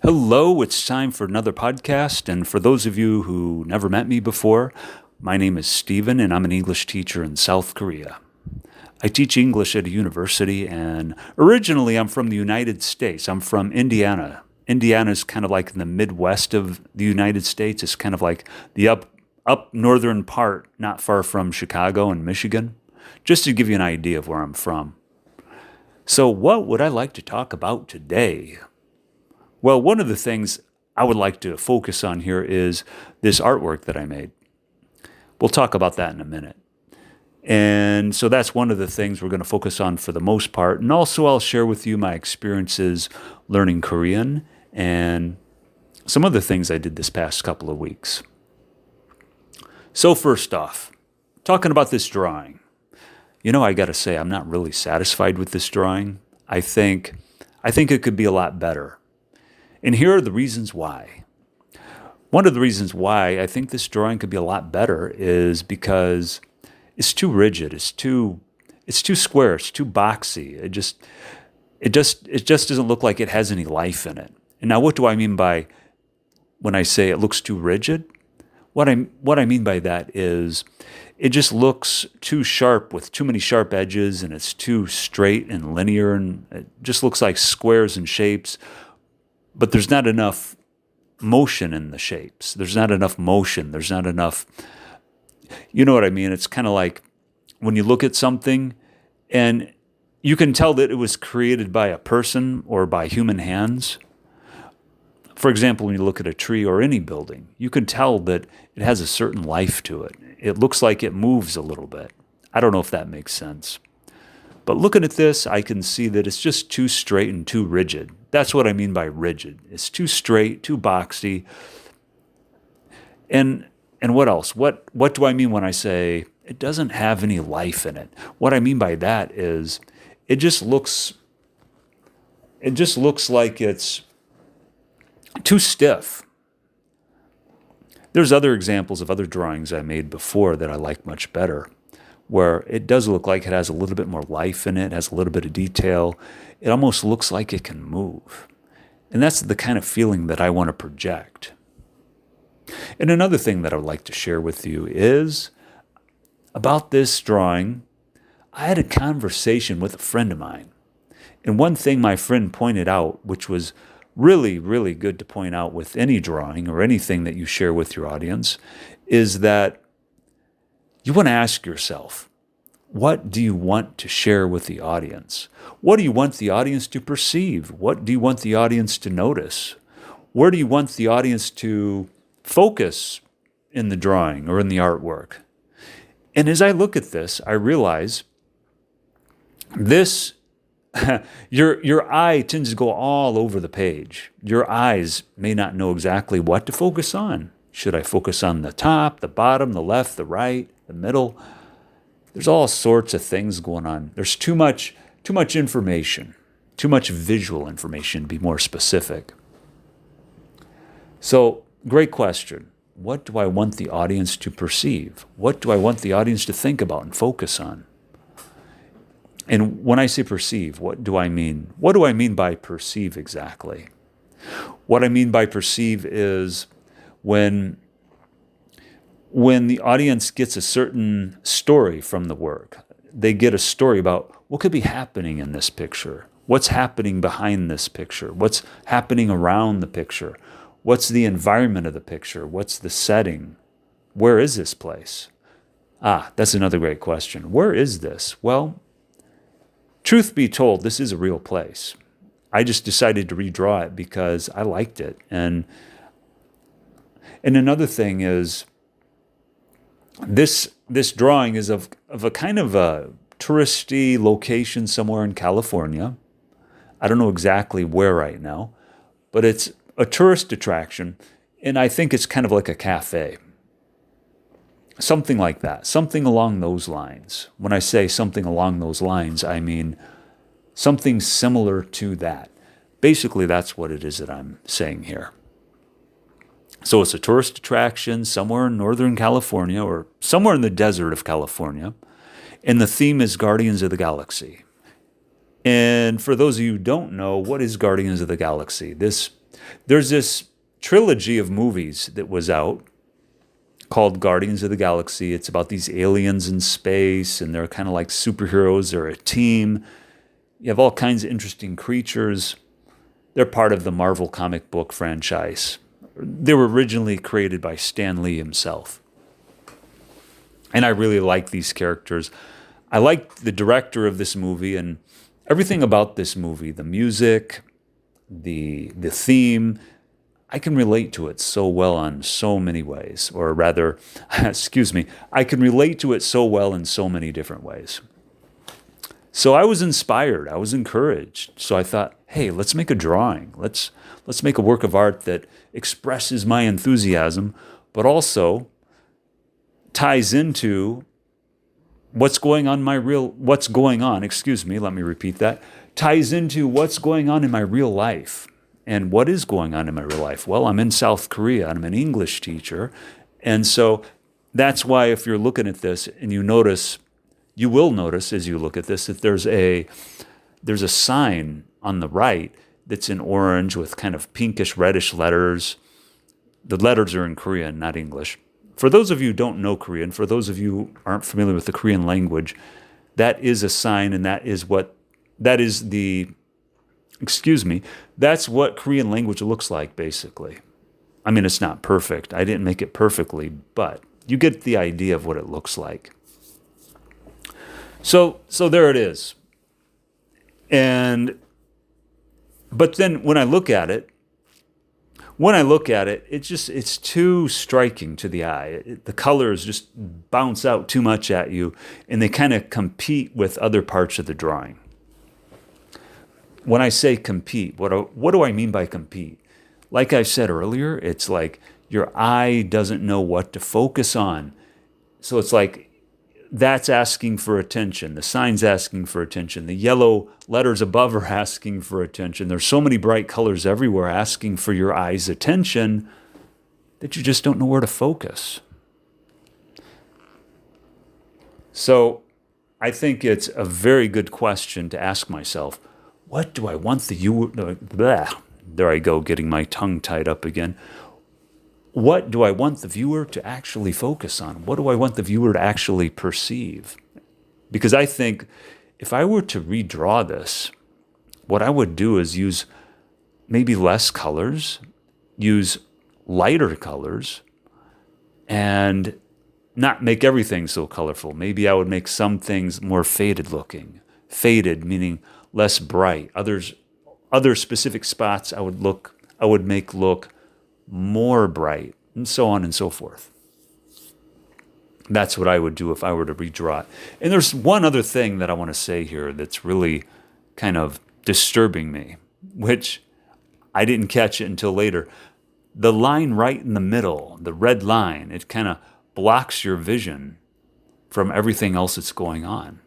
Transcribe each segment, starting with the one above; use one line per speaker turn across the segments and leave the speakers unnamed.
Hello, it's time for another podcast. And for those of you who never met me before, my name is Stephen, and I'm an English teacher in South Korea. I teach English at a university, and originally I'm from the United States. I'm from Indiana. Indiana is kind of like in the Midwest of the United States. It's kind of like the up northern part, not far from Chicago and Michigan, just to give you an idea of where I'm from. So, what would I like to talk about today? Well, one of the things I would like to focus on here is this artwork that I made. We'll talk about that in a minute. And so that's one of the things we're going to focus on for the most part. And also, I'll share with you my experiences learning Korean and some other things I did this past couple of weeks. So, first off, talking about this drawing. I got to say, I'm not really satisfied with this drawing. I think it could be a lot better. And here are the reasons why. One of the reasons why I think this drawing could be a lot better is because it's too rigid. It's too square. It's too boxy. It just doesn't look like it has any life in it. And now, what do I mean by when I say it looks too rigid? What I mean by that is it just looks too sharp with too many sharp edges, and it's too straight and linear, and it just looks like squares and shapes. But there's not enough motion in the shapes. There's not enough motion. There's not enough, you know what I mean? It's kind of like when you look at something and you can tell that it was created by a person or by human hands. For example, when you look at a tree or any building, you can tell that it has a certain life to it. It looks like it moves a little bit. I don't know if that makes sense. But looking at this, I can see that it's just too straight and too rigid. That's what I mean by rigid. It's too straight, too boxy. And what else? What do I mean when I say it doesn't have any life in it? What I mean by that is it just looks like it's too stiff. There's other examples of other drawings I made before that I like much better, where it does look like it has a little bit more life in it, has a little bit of detail. It almost looks like it can move. And that's the kind of feeling that I want to project. And another thing that I would like to share with you is about this drawing. I had a conversation with a friend of mine. And one thing my friend pointed out, which was really, really good to point out with any drawing or anything that you share with your audience, is that you want to ask yourself, what do you want to share with the audience? What do you want the audience to perceive? What do you want the audience to notice? Where do you want the audience to focus in the drawing or in the artwork? And as I look at this, I realize this, your eye tends to go all over the page. Your eyes may not know exactly what to focus on. Should I focus on the top, the bottom, the left, the right, the middle? There's all sorts of things going on. There's too much information, too much visual information, to be more specific. So, great question. What do I want the audience to perceive? What do I want the audience to think about and focus on? And when I say perceive, what do I mean? What do I mean by perceive exactly? What I mean by perceive is when the audience gets a certain story from the work. They get a story about what could be happening in this picture, what's happening behind this picture, what's happening around the picture, what's the environment of the picture, what's the setting, where is this place? That's another great question. Where is this? Well, truth be told, this is a real place. I just decided to redraw it because I liked it. And another thing is, this drawing is of a kind of a touristy location somewhere in California. I don't know exactly where right now, but it's a tourist attraction, and I think it's kind of like a cafe. Something like that, something along those lines. When I say something along those lines, I mean something similar to that. Basically, that's what it is that I'm saying here. So it's a tourist attraction somewhere in Northern California or somewhere in the desert of California. And the theme is Guardians of the Galaxy. And for those of you who don't know, what is Guardians of the Galaxy? This There's this trilogy of movies that was out called Guardians of the Galaxy. It's about these aliens in space, and they're kind of like superheroes. They're a team. You have all kinds of interesting creatures. They're part of the Marvel comic book franchise. They were originally created by Stan Lee himself. And I really like these characters. I like the director of this movie and everything about this movie, the music, the theme. I can relate to it so well on so many ways, or rather, excuse me, I can relate to it so well in so many different ways. So I was inspired, I was encouraged. So I thought, hey, let's make a drawing. Let's make a work of art that expresses my enthusiasm, but also ties into what's going on, ties into what's going on in my real life. And what is going on in my real life? Well, I'm in South Korea. I'm an English teacher. And so that's why if you're looking at this and you will notice as you look at this that there's a sign on the right that's in orange with kind of pinkish reddish letters. The letters are in Korean, not English. For those of you who don't know Korean, for those of you who aren't familiar with the Korean language, that is a sign, and that's what Korean language looks like, basically. I mean, it's not perfect. I didn't make it perfectly, but you get the idea of what it looks like. So there it is. But then when I look at it, it's too striking to the eye. The colors just bounce out too much at you, and they kind of compete with other parts of the drawing. When I say compete, what do I mean by compete? Like I said earlier, it's like your eye doesn't know what to focus on. So it's like that's asking for attention. The sign's asking for attention. The yellow letters above are asking for attention. There's so many bright colors everywhere asking for your eye's attention that you just don't know where to focus. So I think it's a very good question to ask myself. What do I want the viewer... There I go, getting my tongue tied up again. What do I want the viewer to actually focus on? What do I want the viewer to actually perceive? Because I think if I were to redraw this, what I would do is use maybe less colors, use lighter colors, and not make everything so colorful. Maybe I would make some things more faded looking. Faded meaning less bright. Other specific spots I would make look more bright, and so on and so forth. That's what I would do if I were to redraw it. And there's one other thing that I want to say here that's really kind of disturbing me, which I didn't catch it until later. The line right in the middle, the red line, it kind of blocks your vision from everything else that's going on.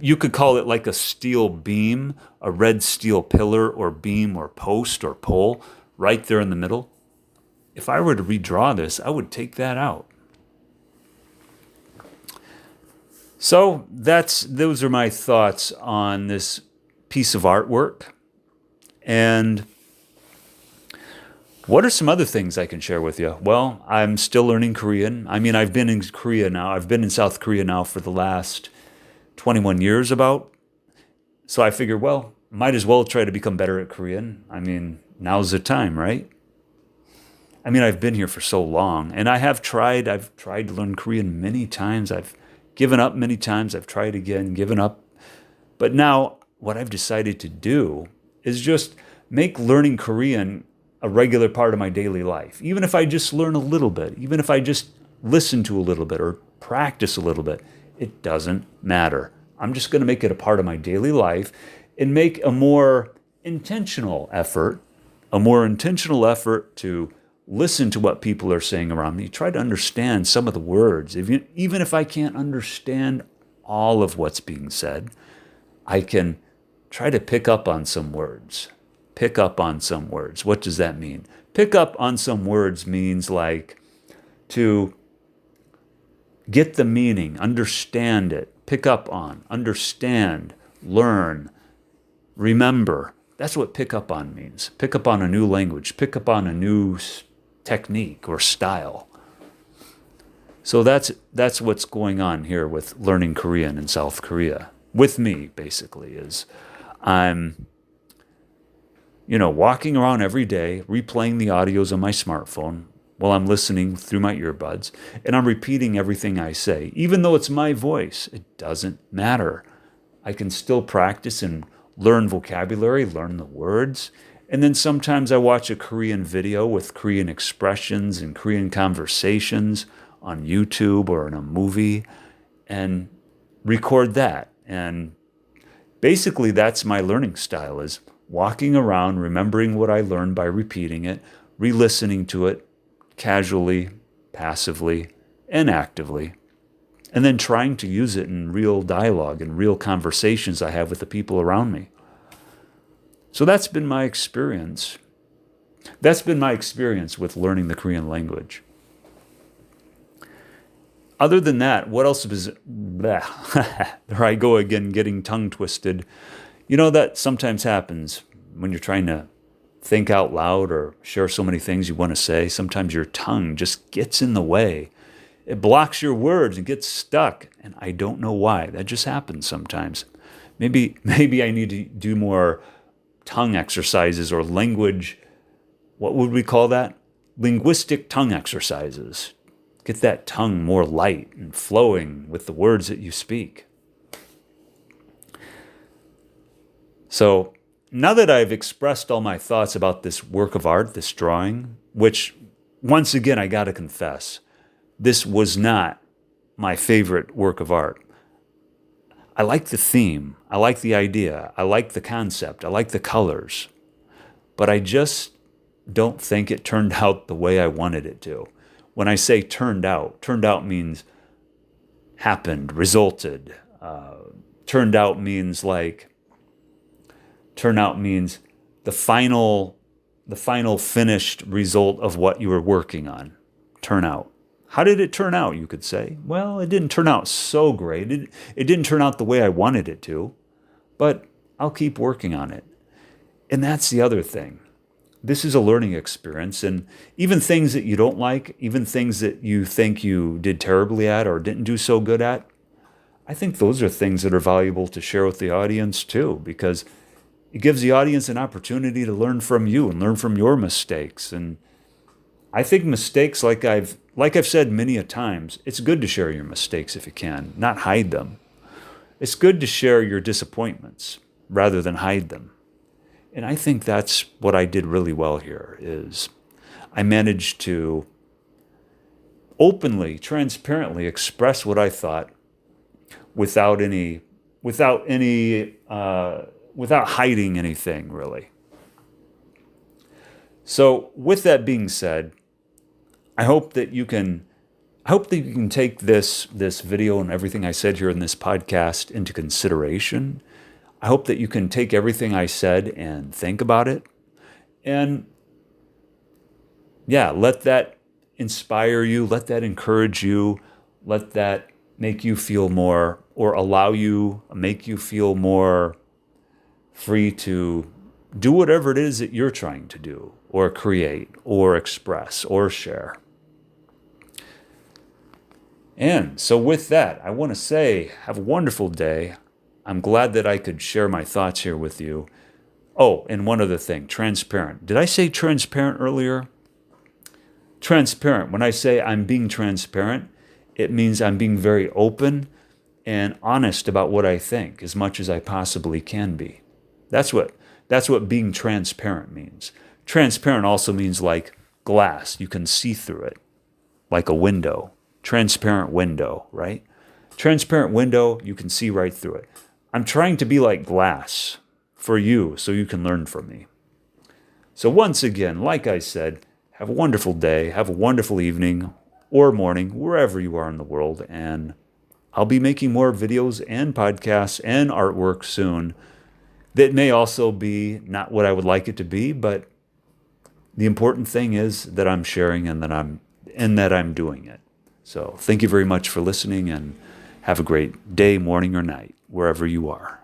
You could call it like a steel beam, a red steel pillar or beam or post or pole right there in the middle. If I were to redraw this, I would take that out. So those are my thoughts on this piece of artwork. And what are some other things I can share with you? Well, I'm still learning Korean. I mean, I've been in Korea now. I've been in South Korea now for the last 21 years about. So I figured, well, might as well try to become better at Korean. I mean, now's the time, right? I mean, I've been here for so long, and I've tried to learn Korean many times. I've given up many times. I've tried again, given up. But now what I've decided to do is just make learning Korean a regular part of my daily life. Even if I just learn a little bit, even if I just listen to a little bit or practice a little bit, it doesn't matter. I'm just going to make it a part of my daily life and make a more intentional effort to listen to what people are saying around me, try to understand some of the words. Even if I can't understand all of what's being said, I can try to pick up on some words. What does that mean? Pick up on some words means like to get the meaning, understand it, pick up on, understand, learn, remember, That's what pick up on means. Pick up on a new language, pick up on a new technique or style. So that's what's going on here with learning Korean in South Korea. With me, basically, is I'm, walking around every day, replaying the audios on my smartphone while I'm listening through my earbuds, and I'm repeating everything I say. Even though it's my voice, it doesn't matter. I can still practice and learn vocabulary, learn the words. And then sometimes I watch a Korean video with Korean expressions and Korean conversations on YouTube or in a movie and record that. And basically that's my learning style, is walking around, remembering what I learned by repeating it, re-listening to it casually, passively, and actively, and then trying to use it in real dialogue and real conversations I have with the people around me. So that's been my experience. That's been my experience with learning the Korean language. Other than that, what else is... There I go again, getting tongue twisted. That sometimes happens when you're trying to think out loud or share so many things you want to say. Sometimes your tongue just gets in the way. It blocks your words and gets stuck. And I don't know why. That just happens sometimes. Maybe I need to do more tongue exercises or language. What would we call that? Linguistic tongue exercises. Get that tongue more light and flowing with the words that you speak. So now that I've expressed all my thoughts about this work of art, this drawing, which once again, I got to confess, this was not my favorite work of art. I like the theme. I like the idea. I like the concept. I like the colors. But I just don't think it turned out the way I wanted it to. When I say turned out means happened, resulted. Turned out means the final finished result of what you were working on. Turn out. How did it turn out, you could say? Well, it didn't turn out so great. It didn't turn out the way I wanted it to, but I'll keep working on it. And that's the other thing. This is a learning experience, and even things that you don't like, even things that you think you did terribly at or didn't do so good at, I think those are things that are valuable to share with the audience too, because it gives the audience an opportunity to learn from you and learn from your mistakes. And I think mistakes, like I've said many a times, it's good to share your mistakes if you can, not hide them. It's good to share your disappointments rather than hide them. And I think that's what I did really well here, is I managed to openly, transparently express what I thought without hiding anything, really. So with that being said, I hope that you can take this video and everything I said here in this podcast into consideration. I hope that you can take everything I said and think about it. And yeah, let that inspire you, let that encourage you, let that make you feel more, or make you feel more free to do whatever it is that you're trying to do, or create, or express, or share. And so with that, I want to say, have a wonderful day. I'm glad that I could share my thoughts here with you. Oh, and one other thing, transparent. Did I say transparent earlier? Transparent. When I say I'm being transparent, it means I'm being very open and honest about what I think as much as I possibly can be. That's what being transparent means. Transparent also means like glass. You can see through it, like a window. Transparent window, right? Transparent window, you can see right through it. I'm trying to be like glass for you so you can learn from me. So once again, like I said, have a wonderful day, have a wonderful evening or morning, wherever you are in the world, and I'll be making more videos and podcasts and artwork soon that may also be not what I would like it to be, but the important thing is that I'm sharing and that I'm doing it. So thank you very much for listening, and have a great day, morning, or night, wherever you are.